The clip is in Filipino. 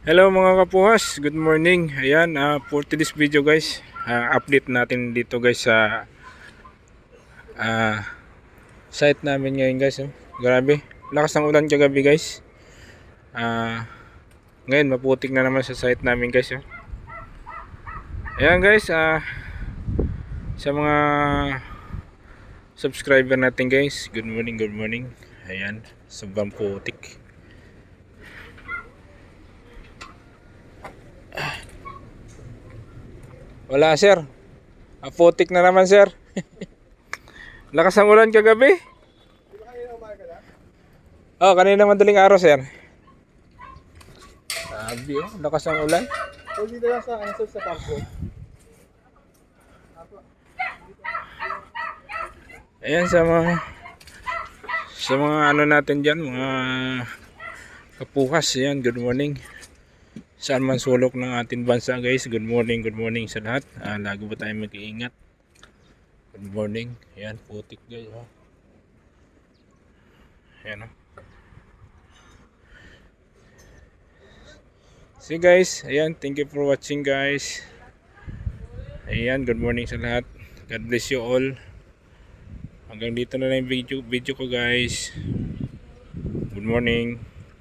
Hello mga kapuhas, good morning. Ayan, for today's video guys, update natin dito guys sa site namin ngayon guys. Grabe, lakas ng ulan kagabi guys. Ngayon maputik na naman sa site namin guys. Ayan guys, sa mga subscriber natin guys, good morning, good morning. Ayan, sobrang putik. Wala sir, putik na naman sir. Lakas ng ulan kagabi. Oh, kanina madaling araw sir. Sabi lakas ng ulan. Dito lang sa parko. Ayan sa mga ano natin diyan, mga kapuhas. Ayan, good morning. Saan man sulok ng ating bansa guys, good morning sa lahat. Lagi ba tayo mag-iingat? Good morning. Ayan, putik guys. Ayan See guys, ayan, thank you for watching guys. Ayan, good morning sa lahat. God bless you all. Hanggang dito na lang yung video ko guys. Good morning.